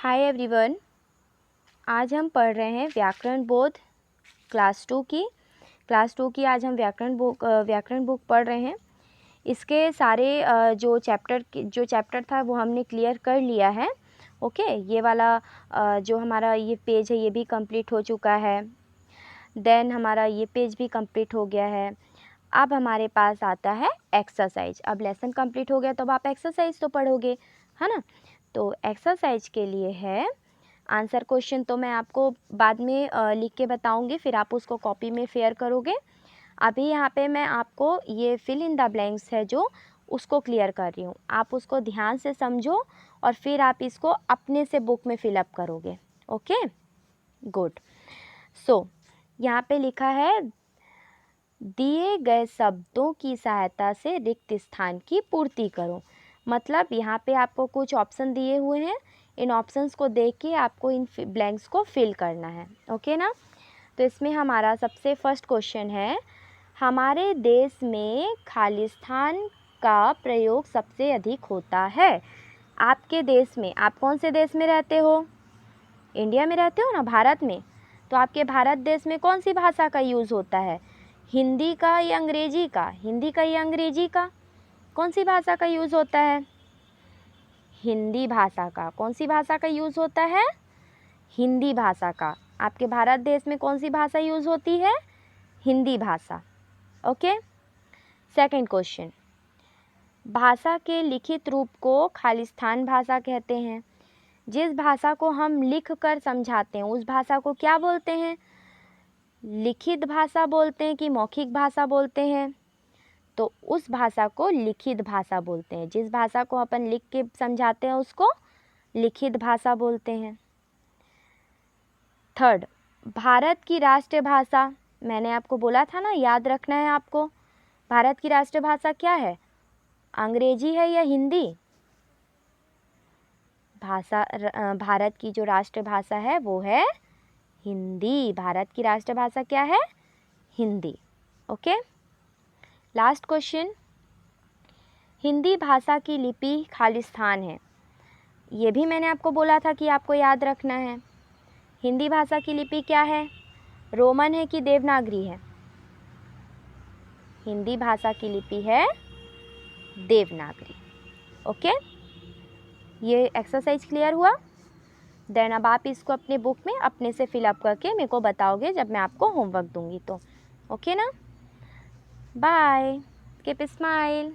Hi everyone, आज हम पढ़ रहे हैं व्याकरण बोध क्लास टू की आज हम व्याकरण बुक पढ़ रहे हैं। इसके सारे जो चैप्टर था वो हमने क्लियर कर लिया है। ओके, ये वाला जो हमारा ये पेज है ये भी कंप्लीट हो चुका है। देन हमारा ये पेज भी कंप्लीट हो गया है। अब हमारे पास आता है एक्सरसाइज। अब लेसन कंप्लीट हो गया तो अब आप एक्सरसाइज तो पढ़ोगे, है ना। तो एक्सरसाइज के लिए है आंसर क्वेश्चन, तो मैं आपको बाद में लिख के बताऊंगी, फिर आप उसको कॉपी में फेयर करोगे। अभी यहाँ पे मैं आपको ये फिल इन द ब्लैंक्स है जो उसको क्लियर कर रही हूँ, आप उसको ध्यान से समझो और फिर आप इसको अपने से बुक में फिलअप करोगे। Okay, good. सो यहाँ पे लिखा है दिए गए शब्दों की सहायता से रिक्त स्थान की पूर्ति करो। मतलब यहाँ पे आपको कुछ ऑप्शन दिए हुए हैं, इन ऑप्शंस को देख के आपको इन ब्लैंक्स को फिल करना है। ओके ना। तो इसमें हमारा सबसे फर्स्ट क्वेश्चन है, हमारे देश में खालिस्तान का प्रयोग सबसे अधिक होता है। आपके देश में, आप कौन से देश में रहते हो? इंडिया में रहते हो ना, भारत में। तो आपके भारत देश में कौन सी भाषा का यूज़ होता है? हिंदी का या अंग्रेजी का? हिंदी का या अंग्रेजी का? कौन सी भाषा का यूज़ होता है? हिंदी भाषा का। कौन सी भाषा का यूज़ होता है? हिंदी भाषा का। आपके भारत देश में कौन सी भाषा यूज़ होती है? हिंदी भाषा। ओके। सेकंड क्वेश्चन, भाषा के लिखित रूप को खालिस्तान भाषा कहते हैं। जिस भाषा को हम लिख कर समझाते हैं उस भाषा को क्या बोलते हैं? लिखित भाषा बोलते हैं कि मौखिक भाषा बोलते हैं? तो उस भाषा को लिखित भाषा बोलते हैं। जिस भाषा को अपन लिख के समझाते हैं उसको लिखित भाषा बोलते हैं। थर्ड, भारत की राष्ट्रीय भाषा, मैंने आपको बोला था ना, याद रखना है आपको। भारत की राष्ट्रीय भाषा क्या है? अंग्रेजी है या हिंदी? भारत की जो राष्ट्रीय भाषा है वो है हिंदी। भारत की राष्ट्रीय भाषा क्या है? Hindi. Okay. Last question, Hindi भाषा की लिपि खालिस्तान है। ये भी मैंने आपको बोला था कि आपको याद रखना है। हिंदी भाषा की लिपि क्या है? रोमन है कि देवनागरी है? हिंदी भाषा की लिपि है देवनागरी। ओके, ये एक्सरसाइज क्लियर हुआ? देन अब आप इसको अपने बुक में अपने से फिलअप करके मेरे को बताओगे जब मैं आपको होमवर्क दूंगी तो। ओके ना। Bye, keep smile.